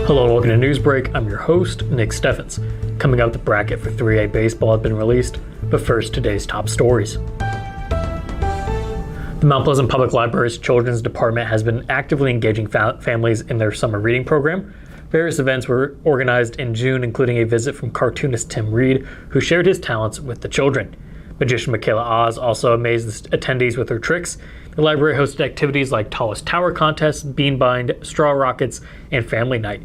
Hello and welcome to Newsbreak. I'm your host, Nick Steffens. Coming up, the bracket for 3A baseball has been released, but first, today's top stories. The Mount Pleasant Public Library's Children's Department has been actively engaging families in their summer reading program. Various events were organized in June, including a visit from cartoonist Tim Reed, who shared his talents with the children. Magician Michaela Oz also amazed the attendees with her tricks. The library hosted activities like Tallest Tower Contest, Bean Bind, Straw Rockets, and Family Night.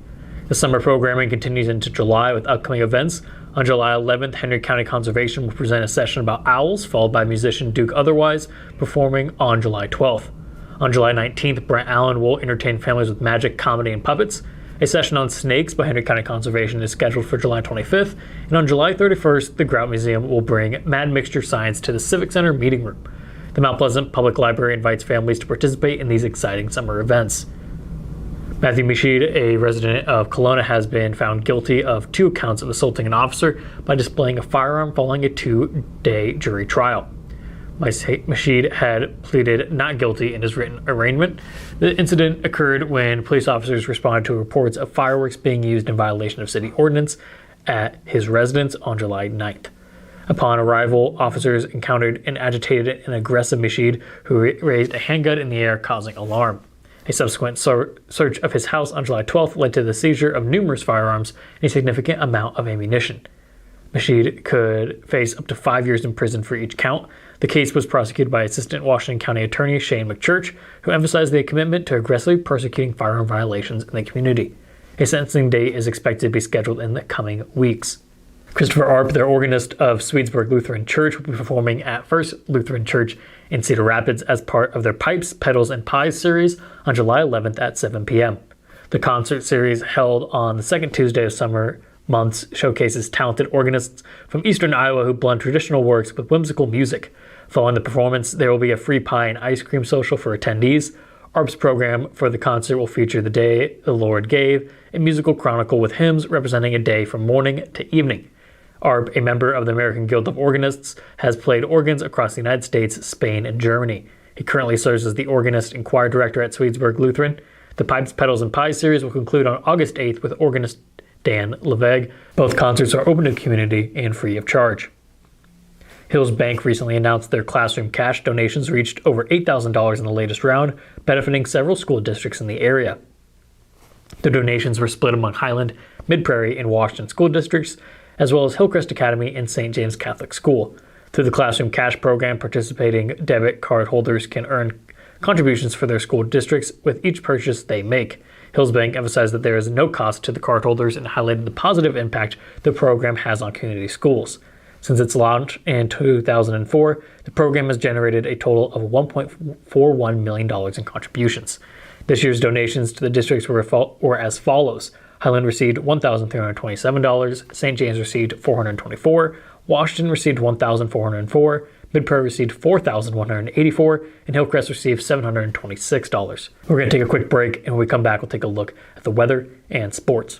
The summer programming continues into July with upcoming events. On July 11th, Henry County Conservation will present a session about owls, followed by musician Duke Otherwise performing on July 12th. On July 19th, Brent Allen will entertain families with magic, comedy, and puppets. A session on snakes by Henry County Conservation is scheduled for July 25th, and on July 31st, the Grout Museum will bring Mad Mixture Science to the Civic Center meeting room. The Mount Pleasant Public Library invites families to participate in these exciting summer events. Matthew Mishid, a resident of Kalona, has been found guilty of 2 counts of assaulting an officer by displaying a firearm following a 2-day jury trial. Mishid had pleaded not guilty in his written arraignment. The incident occurred when police officers responded to reports of fireworks being used in violation of city ordinance at his residence on July 9th. Upon arrival, officers encountered an agitated and aggressive Mishid who raised a handgun in the air, causing alarm. A subsequent search of his house on July 12th led to the seizure of numerous firearms and a significant amount of ammunition. Mishid could face up to 5 years in prison for each count. The case was prosecuted by Assistant Washington County Attorney Shane McChurch, who emphasized the commitment to aggressively persecuting firearm violations in the community. A sentencing date is expected to be scheduled in the coming weeks. Christopher Arp, the organist of Swedesburg Lutheran Church, will be performing at First Lutheran Church in Cedar Rapids as part of their Pipes, Pedals, and Pies series on July 11th at 7 p.m. The concert series, held on the second Tuesday of summer months, showcases talented organists from eastern Iowa who blend traditional works with whimsical music. Following the performance, there will be a free pie and ice cream social for attendees. Arp's program for the concert will feature The Day the Lord Gave, a musical chronicle with hymns representing a day from morning to evening. Arp, a member of the American Guild of Organists, has played organs across the United States, Spain, and Germany. He currently serves as the organist and choir director at Swedesburg Lutheran. The Pipes, Pedals, and Pies series will conclude on August 8th with organist Dan Leveg. Both concerts are open to the community and free of charge. Hills Bank recently announced their classroom cash donations reached over $8,000 in the latest round, benefiting several school districts in the area. The donations were split among Highland, Mid-Prairie, and Washington school districts, as well as Hillcrest Academy and St. James Catholic School. Through the Classroom Cash program, participating debit card holders can earn contributions for their school districts with each purchase they make. Hills Bank emphasized that there is no cost to the cardholders and highlighted the positive impact the program has on community schools. Since its launch in 2004, the program has generated a total of $1.41 million in contributions. This year's donations to the districts were as follows. Highland received $1,327, St. James received $424, Washington received $1,404, Mid-Prairie received $4,184, and Hillcrest received $726. We're going to take a quick break, and when we come back, we'll take a look at the weather and sports.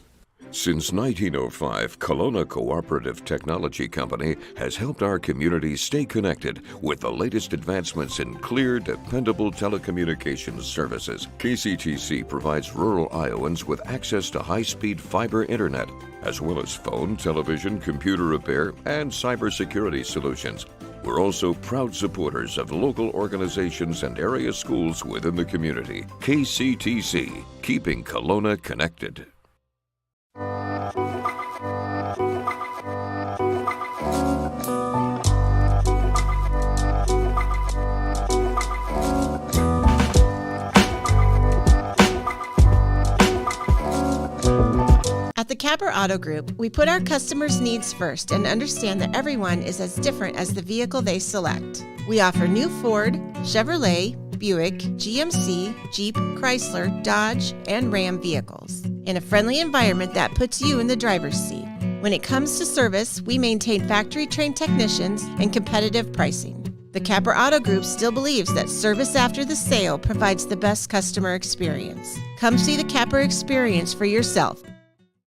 Since 1905, Kalona Cooperative Technology Company has helped our community stay connected with the latest advancements in clear, dependable telecommunications services. KCTC provides rural Iowans with access to high-speed fiber internet, as well as phone, television, computer repair, and cybersecurity solutions. We're also proud supporters of local organizations and area schools within the community. KCTC, keeping Kalona connected. At the Capper Auto Group, we put our customers' needs first and understand that everyone is as different as the vehicle they select. We offer new Ford, Chevrolet, Buick, GMC, Jeep, Chrysler, Dodge, and Ram vehicles in a friendly environment that puts you in the driver's seat. When it comes to service, we maintain factory-trained technicians and competitive pricing. The Capper Auto Group still believes that service after the sale provides the best customer experience. Come see the Capper experience for yourself.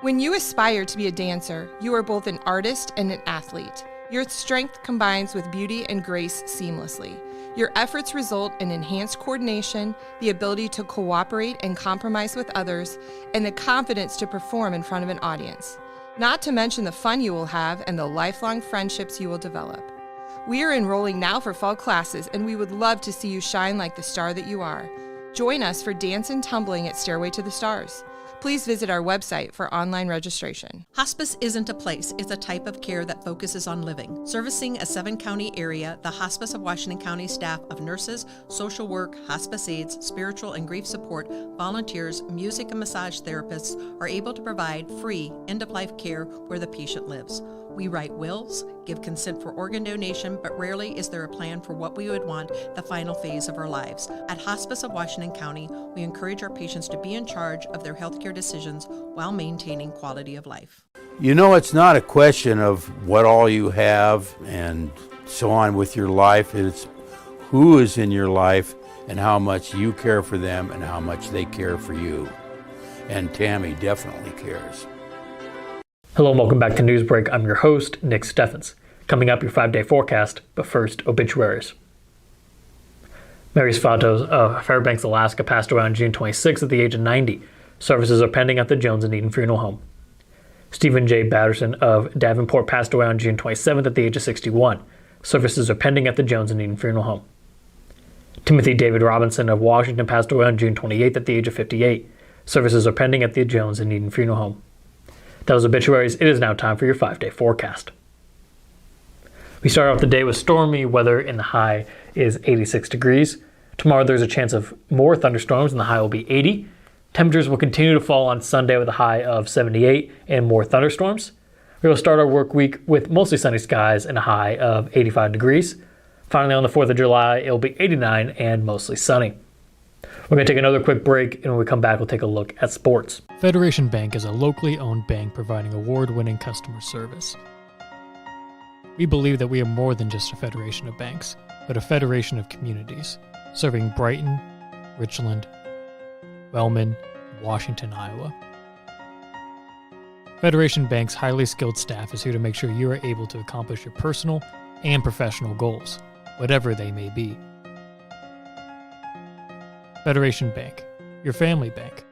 When you aspire to be a dancer, you are both an artist and an athlete. Your strength combines with beauty and grace seamlessly. Your efforts result in enhanced coordination, the ability to cooperate and compromise with others, and the confidence to perform in front of an audience. Not to mention the fun you will have and the lifelong friendships you will develop. We are enrolling now for fall classes, and we would love to see you shine like the star that you are. Join us for dance and tumbling at Stairway to the Stars. Please visit our website for online registration. Hospice isn't a place, it's a type of care that focuses on living. Servicing a 7-county area, the Hospice of Washington County staff of nurses, social work, hospice aides, spiritual and grief support, volunteers, music and massage therapists are able to provide free end-of-life care where the patient lives. We write wills, give consent for organ donation, but rarely is there a plan for what we would want the final phase of our lives. At Hospice of Washington County, we encourage our patients to be in charge of their healthcare decisions while maintaining quality of life. You know, it's not a question of what all you have and so on with your life. It's who is in your life and how much you care for them and how much they care for you. And Tammy definitely cares. Hello and welcome back to Newsbreak. I'm your host, Nick Steffens. Coming up, your 5-day forecast, but first, obituaries. Mary Svatos of Fairbanks, Alaska, passed away on June 26 at the age of 90. Services are pending at the Jones and Eden Funeral Home. Stephen J. Batterson of Davenport passed away on June 27 at the age of 61. Services are pending at the Jones and Eden Funeral Home. Timothy David Robinson of Washington passed away on June 28 at the age of 58. Services are pending at the Jones and Eden Funeral Home. That was obituaries. It is now time for your 5-day forecast. We start off the day with stormy weather and the high is 86 degrees. Tomorrow there's a chance of more thunderstorms and the high will be 80. Temperatures will continue to fall on Sunday with a high of 78 and more thunderstorms. We will start our work week with mostly sunny skies and a high of 85 degrees. Finally, on the 4th of July, it will be 89 and mostly sunny. We're going to take another quick break, and when we come back, we'll take a look at sports. Federation Bank is a locally owned bank providing award-winning customer service. We believe that we are more than just a federation of banks, but a federation of communities, serving Brighton, Richland, Wellman, and Washington, Iowa. Federation Bank's highly skilled staff is here to make sure you are able to accomplish your personal and professional goals, whatever they may be. Federation Bank, your family bank.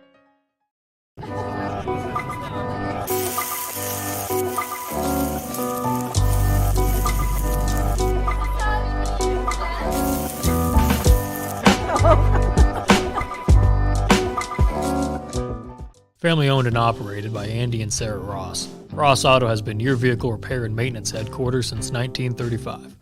Family owned and operated by Andy and Sarah Ross. Ross Auto has been your vehicle repair and maintenance headquarters since 1935.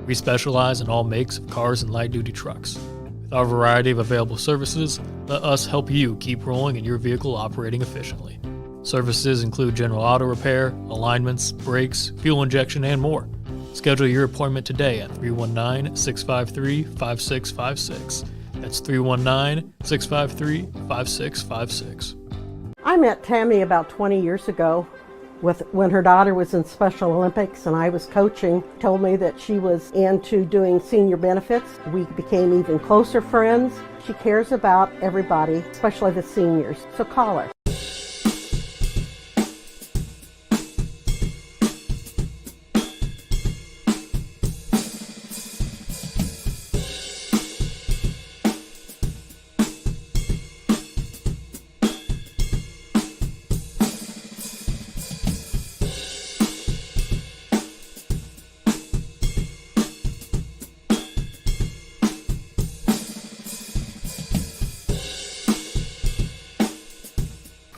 We specialize in all makes of cars and light-duty trucks. With our variety of available services, let us help you keep rolling and your vehicle operating efficiently. Services include general auto repair, alignments, brakes, fuel injection, and more. Schedule your appointment today at 319-653-5656. That's 319-653-5656. I met Tammy about 20 years ago when her daughter was in Special Olympics and I was coaching. Told me that she was into doing senior benefits. We became even closer friends. She cares about everybody, especially the seniors, so call her.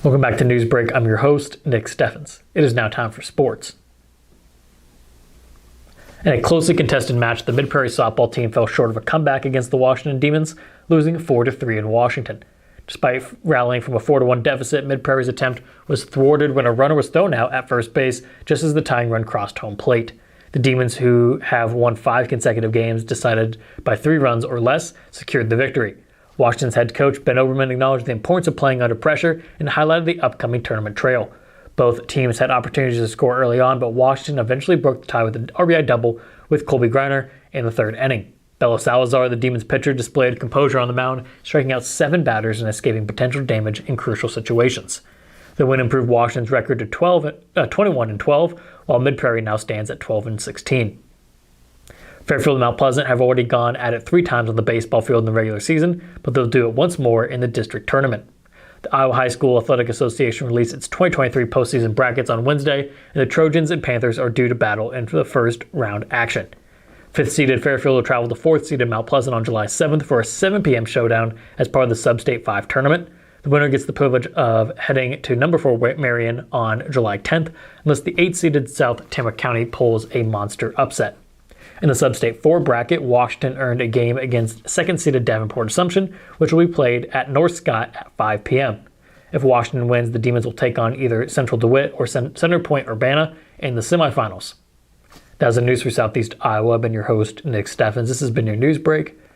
Welcome back to Newsbreak. I'm your host, Nick Steffens. It is now time for sports. In a closely contested match, the Mid-Prairie softball team fell short of a comeback against the Washington Demons, losing 4-3 in Washington. Despite rallying from a 4-1 deficit, Mid-Prairie's attempt was thwarted when a runner was thrown out at first base just as the tying run crossed home plate. The Demons, who have won 5 consecutive games decided by 3 runs or less, secured the victory. Washington's head coach Ben Oberman acknowledged the importance of playing under pressure and highlighted the upcoming tournament trail. Both teams had opportunities to score early on, but Washington eventually broke the tie with an RBI double with Colby Greiner in the 3rd inning. Bello Salazar, the Demons pitcher, displayed composure on the mound, striking out 7 batters and escaping potential damage in crucial situations. The win improved Washington's record to 21-12, while Mid-Prairie now stands at 12-16. Fairfield and Mount Pleasant have already gone at it 3 times on the baseball field in the regular season, but they'll do it once more in the district tournament. The Iowa High School Athletic Association released its 2023 postseason brackets on Wednesday, and the Trojans and Panthers are due to battle into the first round action. 5th-seeded Fairfield will travel to 4th-seeded Mount Pleasant on July 7th for a 7 p.m. showdown as part of the Sub-State 5 tournament. The winner gets the privilege of heading to number 4 Marion on July 10th, unless the 8th-seeded South Tama County pulls a monster upset. In the Sub-State 4 bracket, Washington earned a game against 2nd-seeded Davenport Assumption, which will be played at North Scott at 5 p.m. If Washington wins, the Demons will take on either Central DeWitt or Center Point Urbana in the semifinals. That was the news for Southeast Iowa. I've been your host, Nick Steffens. This has been your news break.